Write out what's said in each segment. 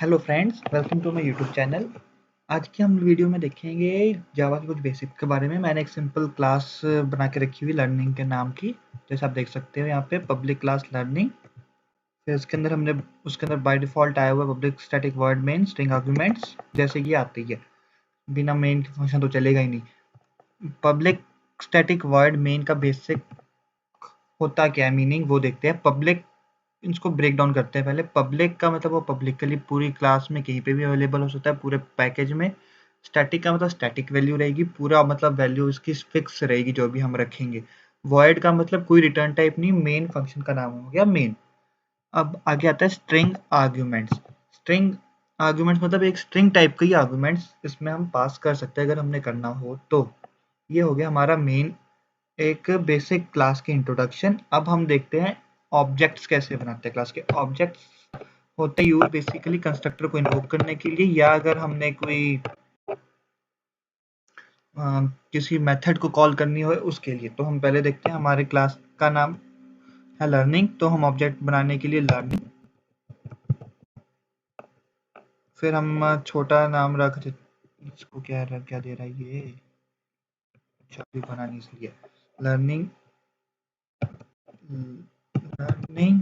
Hello friends, welcome to my YouTube channel. आज की हम वीडियो में देखेंगे जावा के कुछ बेसिक के बारे में। मैंने एक सिंपल क्लास बना के रखी हुई लर्निंग के नाम की, जैसे आप देख सकते हो यहाँ पे पब्लिक क्लास लर्निंग। फिर उसके अंदर बाय डिफ़ॉल्ट आया हुआ public static word main string arguments, जैसे ये आती है। बिना मेन के फंक्शन तो चलेगा ही नहीं। पब्लिक स्टैटिक वर्ड मेन का बेसिक होता क्या है, मीनिंग वो देखते हैं। पब्लिक, इसको ब्रेक डाउन करते हैं पहले। पब्लिक का मतलब वो पब्लिकली पूरी क्लास में कहीं पे भी अवेलेबल हो सकता है, पूरे पैकेज में। स्टैटिक का मतलब स्टैटिक वैल्यू रहेगी, पूरा मतलब वैल्यू इसकी फिक्स रहेगी जो भी हम रखेंगे। वॉइड का मतलब कोई रिटर्न टाइप नहीं, मेन फंक्शन का नाम हो गया मेन। अब आगे आता है स्ट्रिंग आर्ग्यूमेंट्स। स्ट्रिंग आर्ग्यूमेंट्स मतलब एक स्ट्रिंग टाइप का ही आर्ग्यूमेंट्स इसमें हम पास कर सकते हैं अगर हमने करना हो तो। ये हो गया हमारा मेन, एक बेसिक क्लास की इंट्रोडक्शन। अब हम देखते हैं ऑब्जेक्ट्स कैसे बनाते हैं। क्लास के ऑब्जेक्ट्स होते हैं यूज बेसिकली कंस्ट्रक्टर को इन्वोक करने के लिए, या अगर हमने कोई किसी मेथड को कॉल करनी हो उसके लिए। तो हम पहले देखते हैं, हमारे क्लास का नाम है लर्निंग, तो हम ऑब्जेक्ट बनाने के लिए लर्निंग, फिर हम छोटा नाम रख इसको क्या दे रहा है ये, छवि बनानी इसलिए learning. Learning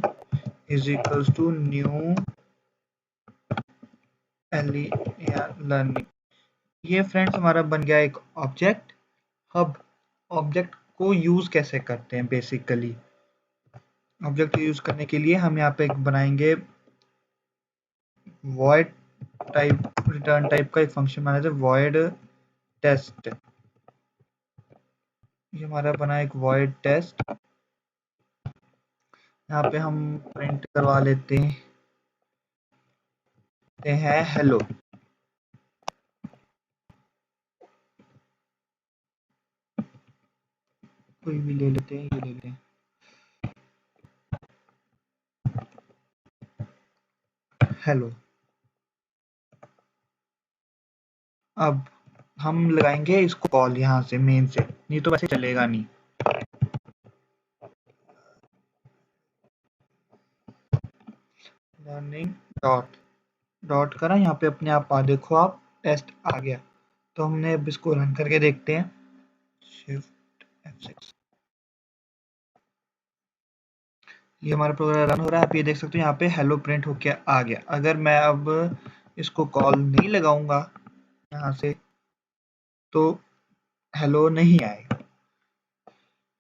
is equals to new learning. ये फ्रेंड्स हमारा बन गया एक ऑब्जेक्ट। अब ऑब्जेक्ट को यूज कैसे करते हैं बेसिकली। ऑब्जेक्ट यूज करने के लिए हम यहाँ पे एक बनाएंगे void टाइप, रिटर्न टाइप का एक फंक्शन बनाया जाए void टेस्ट। ये हमारा बना एक void टेस्ट। यहाँ पे हम प्रिंट करवा लेते हैं हेलो। कोई भी ले लेते हैं, ये ले लेते हैं हेलो। अब हम लगाएंगे इसको कॉल यहाँ से मेन से, नहीं तो वैसे चलेगा नहीं। लर्निंग डॉट डॉट करा, यहाँ पे अपने आप देखो आप टेस्ट आ गया। तो हमने अब इसको रन करके देखते हैं। शिफ्ट F6, ये हमारा प्रोग्राम रन हो रहा है। आप ये देख सकते हो यहाँ पे हेलो प्रिंट होके आ गया। अगर मैं अब इसको कॉल नहीं लगाऊंगा यहाँ से तो हेलो नहीं आएगा।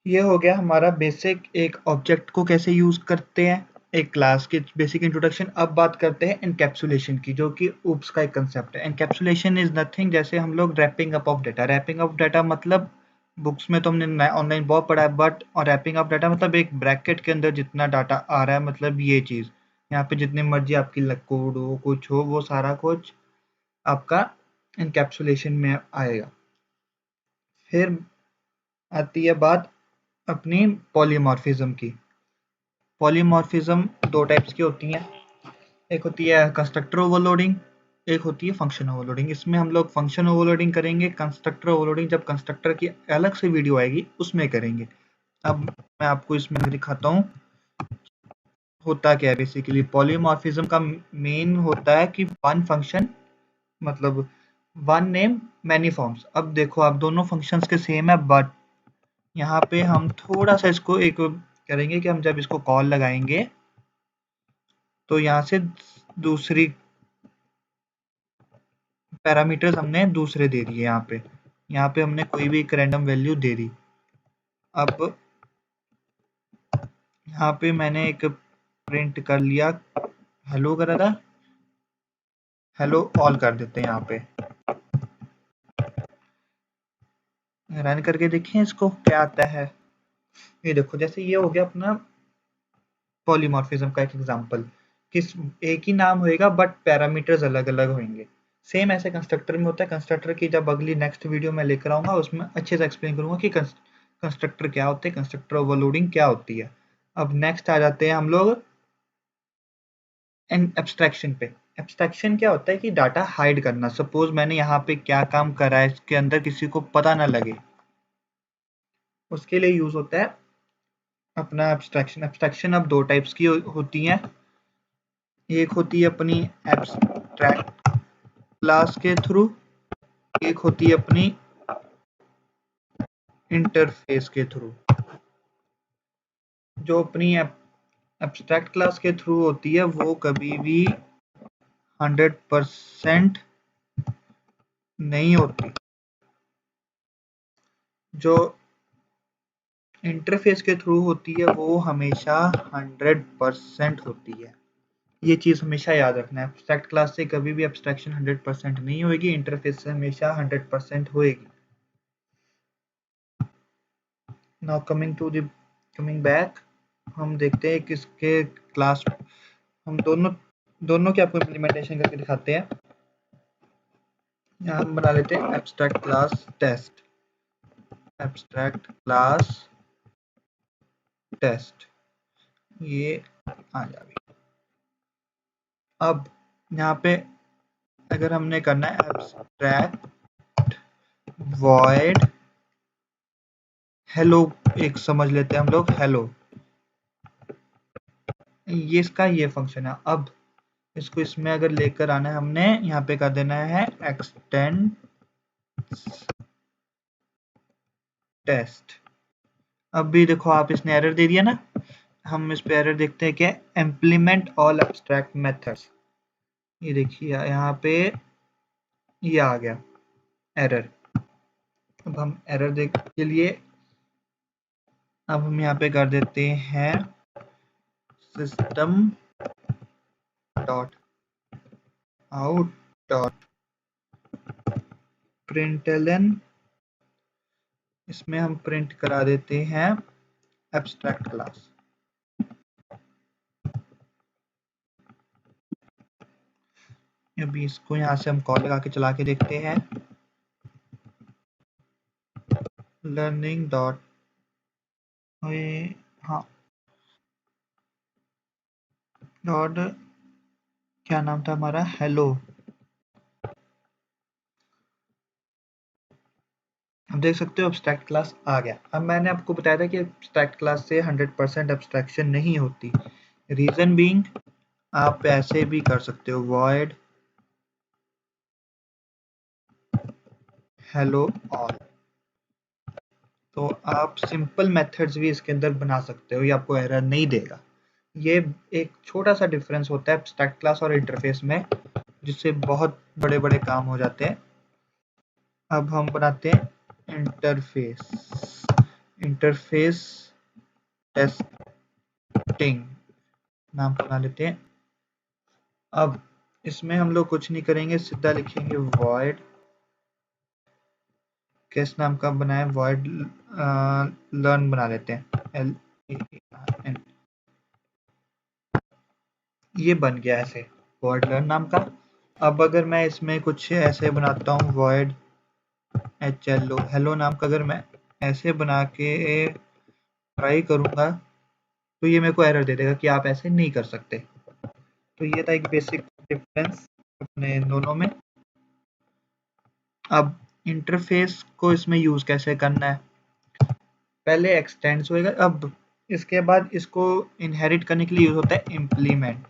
ये हो गया हमारा बेसिक, एक ऑब्जेक्ट को कैसे यूज करते हैं, एक क्लास की बेसिक इंट्रोडक्शन। अब बात करते हैं एनकैप्सुलेशन की, जो कि ऊप्स का एक कंसेप्ट है। एनकैप्सुलेशन इज नथिंग, जैसे हम लोग wrapping up of data. Wrapping up data मतलब बुक्स में तो हमने ऑनलाइन बहुत पढ़ा है, बट और रैपिंग अप डाटा मतलब एक ब्रैकेट के अंदर जितना डाटा आ रहा है, मतलब ये चीज यहाँ पे जितनी मर्जी आपकी कोड हो कुछ हो, वो सारा कुछ आपका एनकैप्सुलेशन में आएगा। फिर आती है बात अपनी पॉलीमॉर्फिज्म की। पॉलीमॉर्फिज्म दो टाइप्स की होती हैं, एक होती है कंस्ट्रक्टर ओवरलोडिंग, एक होती है फंक्शन ओवरलोडिंग। इसमें हम लोग फंक्शन ओवरलोडिंग करेंगे, कंस्ट्रक्टर ओवरलोडिंग जब कंस्ट्रक्टर की अलग से वीडियो आएगी उसमें करेंगे। अब मैं आपको इसमें दिखाता हूँ होता क्या है। बेसिकली पॉलीमॉर्फिज्म का मेन होता है कि वन फंक्शन मतलब वन नेम मैनी फॉर्म्स। अब देखो आप दोनों फंक्शंस के सेम है, बट यहाँ पे हम थोड़ा सा इसको एक करेंगे कि हम जब इसको कॉल लगाएंगे तो यहाँ से दूसरी पैरामीटर्स हमने दूसरे दे दिए। यहाँ पे हमने कोई भी एक रैंडम वैल्यू दे दी। अब यहाँ पे मैंने एक प्रिंट कर लिया, हेलो करा था, हेलो ऑल कर देते हैं। यहाँ पे रन करके देखें इसको क्या आता है। ये देखो, जैसे ये हो गया अपना पॉलीमॉर्फिज्म का एक एग्जांपल। किस एक ही नाम होएगा बट पैरामीटर्स अलग अलग होंगे। सेम ऐसे कंस्ट्रक्टर में होता है। कंस्ट्रक्टर की जब अगली नेक्स्ट वीडियो में लेकर आऊंगा उसमें अच्छे से एक्सप्लेन करूंगा कि कंस्ट्रक्टर क्या होते हैं, कंस्ट्रक्टर ओवरलोडिंग क्या होती है। अब नेक्स्ट आ जाते हैं हम लोग एब्स्ट्रैक्शन पे। एब्स्ट्रैक्शन क्या होता है कि डाटा हाइड करना। सपोज मैंने यहाँ पे क्या काम करा है इसके अंदर किसी को पता ना लगे, उसके लिए यूज होता है अपना एब्स्ट्रैक्शन। एब्स्ट्रैक्शन अब दो टाइप्स की होती हैं, एक होती है अपनी एब्स्ट्रैक्ट क्लास के थ्रू, एक होती है अपनी इंटरफेस के थ्रू। जो अपनी एब्स्ट्रैक्ट क्लास के थ्रू होती है वो कभी भी 100% नहीं होती। जो इंटरफेस के थ्रू होती है वो हमेशा 100% होती है। ये चीज़ हमेशा याद रखना है। एब्स्ट्रैक्ट क्लास से कभी भी एब्स्ट्रैक्शन 100% नहीं होगी, इंटरफेस से हमेशा 100% होएगी। नाउ कमिंग बैक, हम देखते हैं किसके क्लास, हम दोनों के आपको इम्प्लीमेंटेशन करके दिखाते हैं। यहाँ हम बना लेते हैं abstract class test, abstract class test, ये आ जाएगी। अब यहाँ पे अगर हमने करना है एब्स्ट्रैक्ट वॉइड हेलो, एक समझ लेते हैं हम लोग हेलो, ये इसका ये फंक्शन है। अब इसको इसमें अगर लेकर आना है हमने, यहाँ पे कर देना है एक्सटेंड टेस्ट। अब भी देखो आप, इसने एरर दे दिया ना, हम इस पे एरर देखते हैं क्या, इम्प्लीमेंट ऑल एब्स्ट्रैक्ट मेथड्स। ये देखिए यहाँ पे ये आ गया एरर। अब हम एरर देख के लिए अब हम यहाँ पे कर देते हैं system dot out dot println, इसमें हम प्रिंट करा देते हैं एब्स्ट्रैक्ट क्लास। अभी इसको यहाँ से हम कॉल लगा के चला के देखते हैं, लर्निंग डॉट, हाँ डॉट क्या नाम था हमारा, हेलो। आप देख सकते हो एब्स्ट्रैक्ट क्लास आ गया। अब मैंने आपको बताया था कि एब्स्ट्रैक्ट क्लास से 100% एब्स्ट्रैक्शन नहीं होती। रीजन बीइंग, आप ऐसे भी कर सकते हो void hello all, तो आप सिंपल मेथड्स भी इसके अंदर बना सकते हो, ये आपको एरर नहीं देगा। ये एक छोटा सा डिफरेंस होता है एब्स्ट्रैक्ट क्लास और इंटरफेस में, जिससे बहुत बड़े बड़े काम हो जाते हैं। अब हम बनाते हैं इंटरफेस, इंटरफेस टेस्टिंग नाम बना लेते हैं। अब इसमें हम लोग कुछ नहीं करेंगे, सीधा लिखेंगे void, किस नाम का बनाए, void learn बना लेते हैं, LEARN, ये बन गया ऐसे void learn नाम का। अब अगर मैं इसमें कुछ ऐसे बनाता हूँ void hello नाम का, अगर मैं ऐसे बना के ट्राई करूँगा तो ये मेरे को एरर दे देगा कि आप ऐसे नहीं कर सकते। तो ये था एक बेसिक डिफरेंस अपने दोनों में। अब इंटरफेस को इसमें यूज कैसे करना है, पहले एक्सटेंड्स होएगा, अब इसके बाद इसको इनहेरिट करने के लिए यूज होता है इम्प्लीमेंट,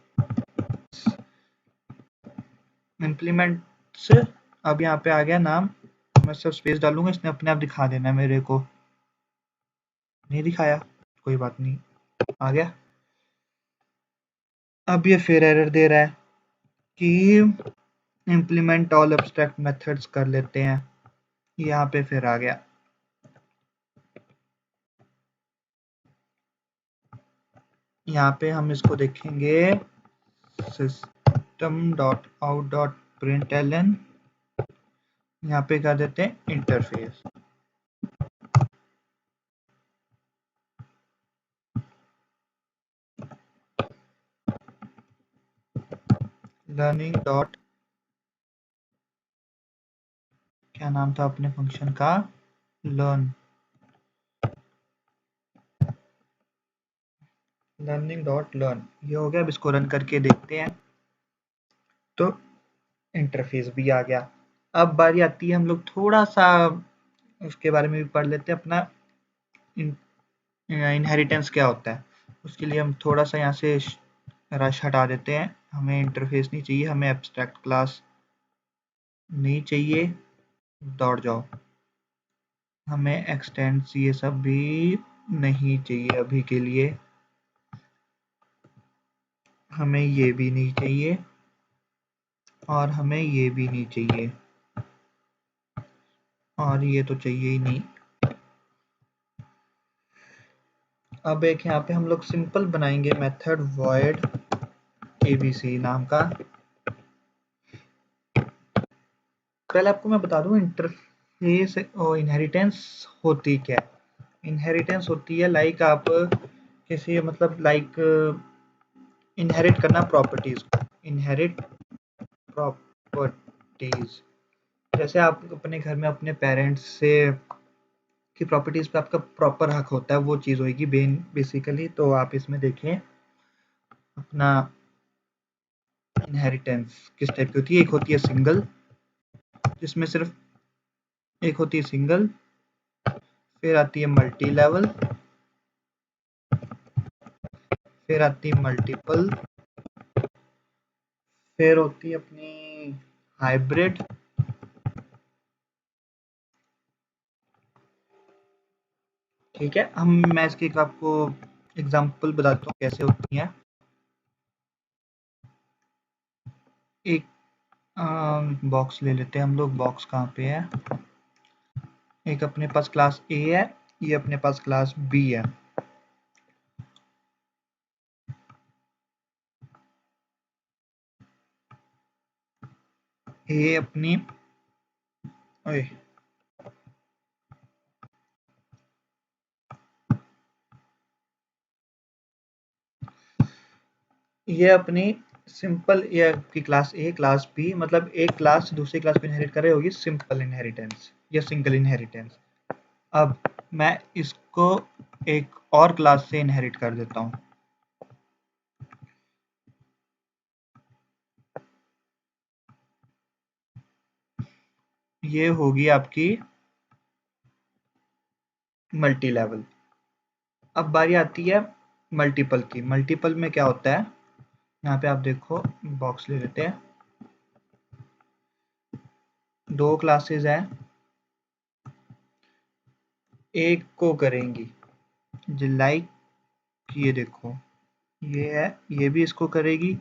इम्प्लीमेंट से। अब यहाँ पे आ गया नाम, मैं सब स्पेस डालूंगा, इसने अपने आप दिखा देना है, मेरे को नहीं दिखाया, कोई बात नहीं, आ गया। अब ये फिर एरर दे रहा है कि इम्प्लीमेंट ऑल एब्स्ट्रैक्ट मेथड्स कर लेते हैं, यहाँ पे फिर आ गया। यहाँ पे हम इसको देखेंगे system dot out dot println, यहाँ पे कर देते हैं इंटरफेस, लर्निंग डॉट क्या नाम था अपने फंक्शन का, लर्न, लर्निंग डॉट लर्न, ये हो गया। अब इसको रन करके देखते हैं तो इंटरफेस भी आ गया। अब बारी आती है, हम लोग थोड़ा सा उसके बारे में भी पढ़ लेते हैं, अपना इनहेरिटेंस क्या होता है। उसके लिए हम थोड़ा सा यहाँ से रश हटा देते हैं, हमें इंटरफेस नहीं चाहिए, हमें एब्स्ट्रैक्ट क्लास नहीं चाहिए, दौड़ जाओ। हमें एक्सटेंड्स ये सब भी नहीं चाहिए अभी के लिए, हमें ये भी नहीं चाहिए और हमें ये भी नहीं चाहिए और ये तो चाहिए ही नहीं। अब एक यहाँ पे हम लोग सिंपल बनाएंगे मेथड void abc नाम का। पहले आपको मैं बता दूं इंटरफेस और इनहेरिटेंस होती क्या है। इनहेरिटेंस होती है लाइक आप किसी मतलब लाइक इनहेरिट करना प्रॉपर्टीज को, इनहेरिट प्रॉपर्टीज। जैसे आप अपने घर में अपने पेरेंट्स से की प्रॉपर्टीज पे आपका प्रॉपर हक होता है, वो चीज होगी बेसिकली। तो आप इसमें देखें अपना इनहेरिटेंस किस टाइप की होती है। एक होती है सिंगल, जिसमें सिर्फ एक होती है सिंगल, फिर आती है मल्टी लेवल, फिर आती है मल्टीपल, फिर होती है अपनी हाइब्रिड, ठीक है। मैं इसकी एक आपको एग्जांपल बताता हूँ कैसे होती है। एक बॉक्स ले लेते हैं हम लोग। बॉक्स कहाँ पे है? एक अपने पास क्लास ए है, ये अपने पास क्लास बी है। ए अपनी ओए ये अपनी सिंपल, ये आपकी क्लास ए क्लास बी, मतलब एक क्लास दूसरी क्लास को इनहेरिट कर रही होगी, सिंपल इनहेरिटेंस या सिंगल इनहेरिटेंस। अब मैं इसको एक और क्लास से इनहेरिट कर देता हूँ। ये होगी आपकी मल्टी लेवल। अब बारी आती है मल्टीपल की। मल्टीपल में क्या होता है, यहाँ पे आप देखो, बॉक्स ले लेते हैं, दो क्लासेस हैं, एक को करेंगी लाइक, ये देखो ये है, ये भी इसको करेगी,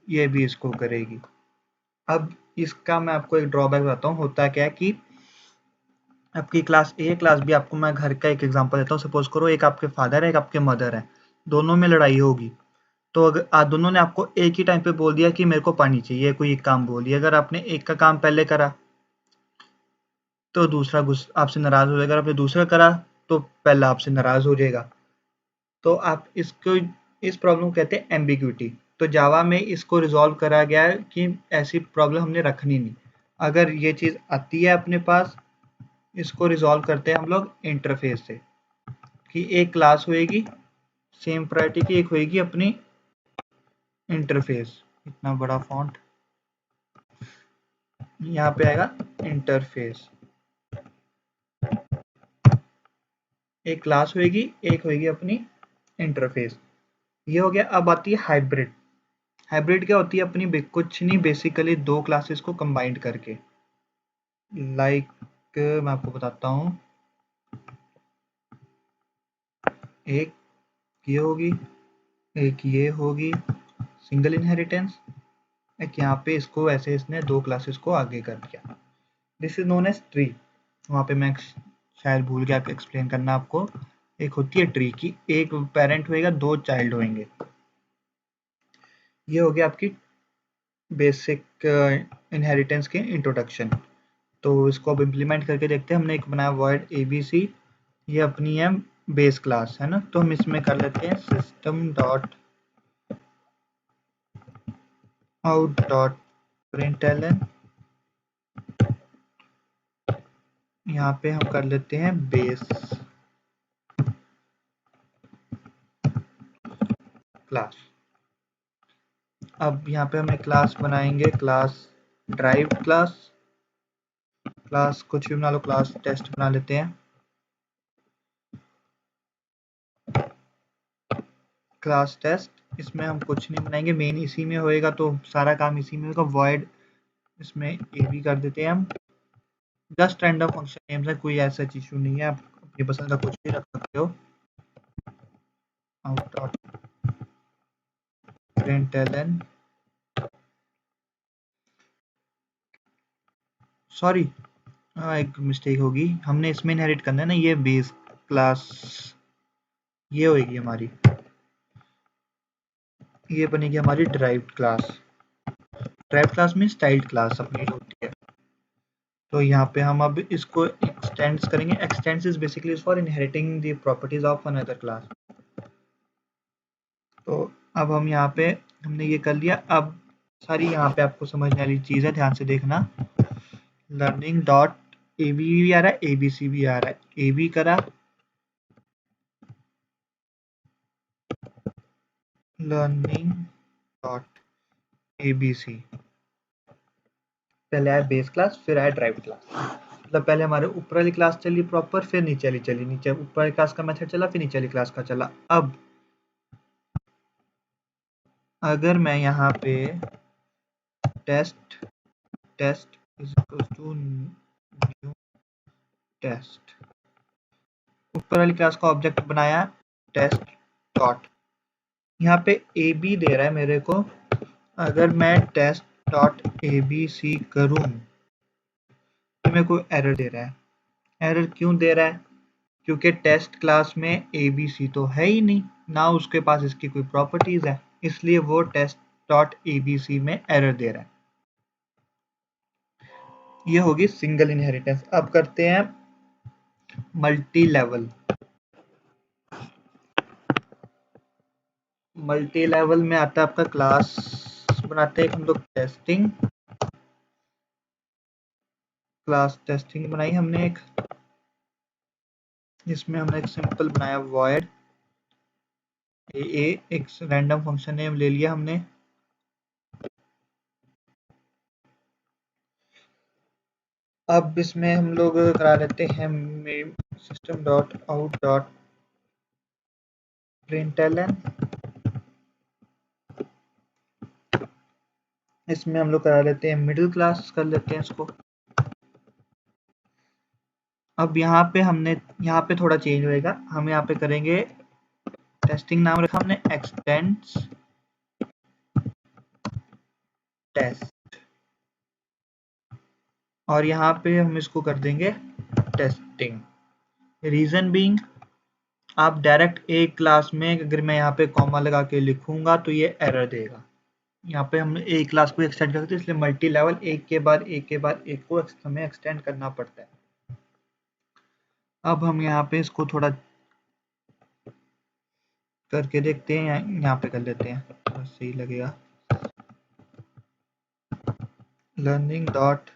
ये भी इसको करेगी। अब इसका मैं आपको एक ड्रॉबैक बताता हूँ। होता क्या है कि आपकी क्लास ए क्लास बी, आपको मैं घर का एक एग्जांपल देता हूँ। सपोज करो एक आपके फादर है, एक आपके मदर है, दोनों में लड़ाई होगी। तो अगर दोनों ने आपको एक ही टाइम पे बोल दिया कि मेरे को पानी चाहिए, कोई एक काम बोल दिया, अगर आपने एक का काम पहले करा तो दूसरा आपसे नाराज हो जाएगा, अगर आपने दूसरा करा तो पहला आपसे नाराज हो जाएगा। तो आप इसको, इस प्रॉब्लम को कहते हैं एम्बिग्विटी। तो जावा में इसको रिजॉल्व करा गया है कि ऐसी प्रॉब्लम हमने रखनी नहीं। अगर ये चीज आती है अपने पास, इसको रिजॉल्व करते हैं हम लोग इंटरफेस से, कि एक क्लास होएगी सेम प्रायोरिटी की, एक होएगी अपनी इंटरफेस। इतना बड़ा फॉन्ट, यहाँ पे आएगा इंटरफेस। एक क्लास होएगी, एक होएगी अपनी इंटरफेस। ये हो गया। अब आती है हाइब्रिड। हाइब्रिड क्या होती है? अपनी कुछ नहीं, बेसिकली दो क्लासेस को कंबाइंड करके। लाइक मैं आपको बताता हूँ, एक ये होगी, एक ये होगी सिंगल इनहेरिटेंस, एक यहाँ पे इसको ऐसे इसने दो क्लासेस को आगे कर दिया। This is known as tree. वहाँ पे मैं शायद भूल गया एक्सप्लेन करना आपको। एक होती है ट्री की, एक पेरेंट होएगा, दो चाइल्ड होंगे। ये हो गया आपकी बेसिक इनहेरिटेंस के इंट्रोडक्शन। तो इसको अब इम्प्लीमेंट करके देखते हैं। हमने एक बनाया void abc, ये अपनी है बेस क्लास, है ना। तो हम इसमें कर लेते हैं system dot out dot println. यहाँ पे हम कर लेते हैं बेस क्लास। अब यहाँ पे हम एक क्लास बनाएंगे, क्लास ड्राइव क्लास। क्लास कुछ भी बना लो, क्लास टेस्ट बना लेते हैं। क्लास टेस्ट इसमें हम कुछ नहीं बनाएंगे, मेन इसी में होएगा तो सारा काम इसी में होगा। वॉइड इसमें ए भी कर देते हैं हम। जस्ट रैंडम फंक्शन नेम से कोई ऐसा इशू नहीं है, आप अपनी पसंद का कुछ भी रख सकते हो। आउट डॉट प्रिंटलन, सॉरी एक मिस्टेक होगी, हमने इसमें इनहेरिट करना है ना, ये बेस क्लास ये होगी हमारी, ये बनेगी हमारी ड्राइव्ड क्लास। ड्राइव्ड क्लास में स्टाइल्ड क्लास अपनी होती है। तो यहाँ पे हम अब इसको एक्सटेंड्स करेंगे। X tends is basically for inheriting the properties of another class. तो अब हम यहाँ पे हमने ये कर लिया। अब सारी यहाँ पे आपको समझने वाली चीज़ है, ध्यान से देखना। लर्निंग डॉट ए बी आ रहा है, ए बी सी भी आ रहा है। ए बी करा, learning dot A B C, पहले आया बेस क्लास फिर आया ड्राइव क्लास। मतलब पहले हमारे ऊपर वाली क्लास चली प्रॉपर, फिर नीचे वाली चली, नीचे ऊपर वाली क्लास का मेथड चला, फिर नीचे वाली क्लास का चला। अब अगर मैं यहाँ पे test is equal to new test, ऊपर वाली क्लास का ऑब्जेक्ट बनाया टेस्ट डॉट, यहाँ पे ए बी दे रहा है मेरे को। अगर मैं test dot A B C करूँ तो मेरे को एरर दे रहा है। एरर क्यों दे रहा है? क्योंकि टेस्ट क्लास में ए बी सी तो है ही नहीं, ना उसके पास इसकी कोई प्रॉपर्टीज है, इसलिए वो test dot A B C में एरर दे रहा है। ये होगी सिंगल इनहेरिटेंस। अब करते हैं मल्टी लेवल। मल्टी लेवल में आता है आपका क्लास बनाते हैं हम लोग टेस्टिंग। क्लास टेस्टिंग बनाई हमने एक, इसमें हमने एक सिंपल बनाया वॉइड ए, एक रैंडम फंक्शन नेम ले लिया हमने। अब इसमें हम लोग करा लेते हैं system dot out dot println. इसमें हम लोग करा लेते हैं मिडिल क्लास, कर लेते हैं इसको। अब यहाँ पे हमने यहाँ पे थोड़ा चेंज होएगा, हम यहाँ पे करेंगे टेस्टिंग नाम रखा हमने एक्सटेंड्स टेस्ट, और यहाँ पे हम इसको कर देंगे टेस्टिंग। रीजन बीइंग, आप डायरेक्ट एक क्लास में अगर मैं यहाँ पे कॉमा लगा के लिखूंगा तो ये एरर देगा। यहाँ पे हमने एक क्लास को एक्सटेंड करते हैं, इसलिए मल्टी लेवल एक के बाद एक के बाद एक को हमें एक्सटेंड करना पड़ता है। अब हम यहाँ पे इसको थोड़ा करके देखते हैं, यहाँ पे कर लेते हैं, थोड़ा सही लगेगा। लर्निंग डॉट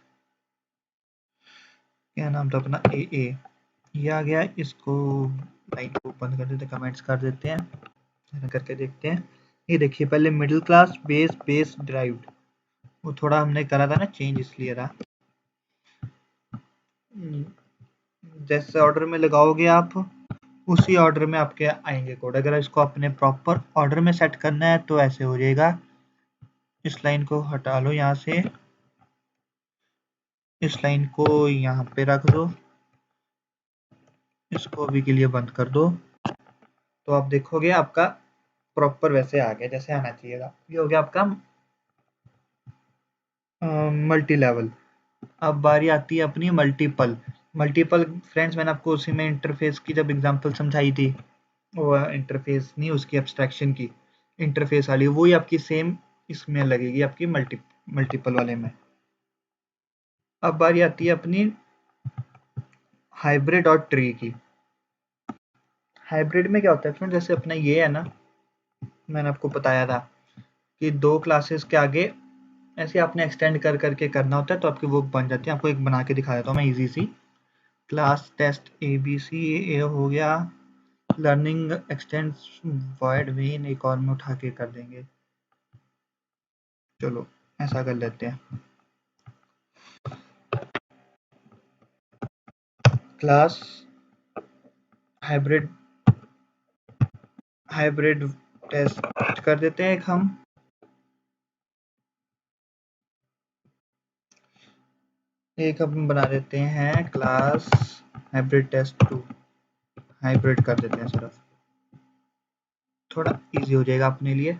क्या नाम था अपना, ए ये आ गया। इसको लाइन को बंद कर देते, कमेंट्स कर देते हैं, करके देखते हैं। ये देखिए पहले middle class base base derived, वो थोड़ा हमने करा था ना चेंज, इसलिए रहा। जैसे ऑर्डर में लगाओगे आप उसी ऑर्डर में आपके आएंगे कोड। अगर इसको अपने प्रॉपर ऑर्डर में सेट करना है तो ऐसे हो जाएगा। इस लाइन को हटा लो यहाँ से, इस लाइन को यहाँ पे रख दो, इसको अभी के लिए बंद कर दो, तो आप देखोगे आपका प्रॉपर वैसे आ गया जैसे आना चाहिए था। ये हो गया आपका मल्टी लेवल। अब बारी आती है अपनी मल्टीपल। मल्टीपल फ्रेंड्स मैंने आपको उसी में इंटरफेस की जब एग्जांपल समझाई थी, वो इंटरफेस नहीं उसकी एब्स्ट्रैक्शन की इंटरफेस वाली, वही आपकी सेम इसमें लगेगी आपकी मल्टीपल वाले में। अब बारी आती है अपनी हाइब्रिड और ट्री की। हाइब्रिड में क्या होता है फ्रेंड, जैसे अपना ये है ना, मैंने आपको बताया था कि दो क्लासेस के आगे ऐसे आपने एक्सटेंड कर करके करना होता है तो आपकी वो बन जाती है। आपको एक बना के दिखा देता हूँ मैं इजी सी। Class test A B C A हो गया, लर्निंग एक्सटेंड्स वॉइड मेन एक और में उठा के कर देंगे। चलो ऐसा कर लेते हैं, क्लास हाइब्रिड टेस्ट कर देते हैं एक हम बना देते हैं क्लास हाइब्रिड टेस्ट 2, हाइब्रिड कर देते हैं सिर्फ, थोड़ा इजी हो जाएगा अपने लिए,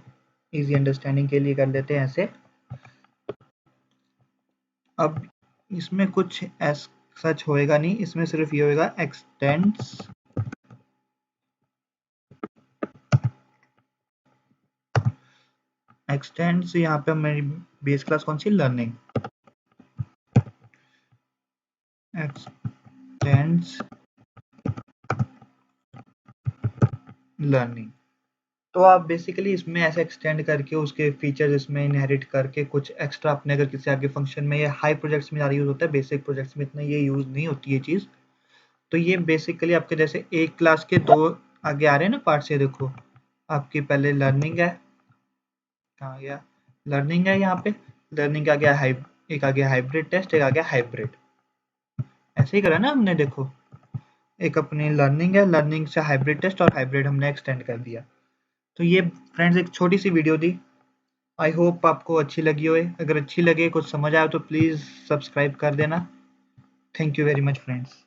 इजी अंडरस्टैंडिंग के लिए कर लेते हैं ऐसे। अब इसमें कुछ सच होएगा नहीं, इसमें सिर्फ ये होएगा एक्सटेंड्स यहाँ पे मेरी बेस क्लास कौन सी, लर्निंग, एक्सटेंड्स लर्निंग। तो आप बेसिकली इसमें ऐसे एक्सटेंड करके उसके फीचर्स इसमें इनहेरिट करके कुछ एक्स्ट्रा अपने अगर किसी आगे फंक्शन में, ये हाई प्रोजेक्ट्स में ज़्यादा यूज़ होता है, बेसिक प्रोजेक्ट्स में इतना ये यूज़ नहीं होती ये चीज़। तो ये बेसिकली आपके जैसे एक क्लास के दो आगे आ रहे हैं ना पार्ट्स, ये देखो आपकी पहले लर्निंग है, कहाँ गया, लर्निंग है यहाँ पे, लर्निंग का गया एक आ गया हाइब्रिड टेस्ट, एक आ गया हाइब्रिड, ऐसे ही करा ना हमने, देखो एक अपनी लर्निंग है, लर्निंग से हाइब्रिड टेस्ट और हाइब्रिड हमने एक्सटेंड कर दिया। तो ये फ्रेंड्स एक छोटी सी वीडियो थी, आई होप आपको अच्छी लगी हो, अगर अच्छी लगे कुछ समझ आए तो प्लीज़ सब्सक्राइब कर देना। Thank you very much friends.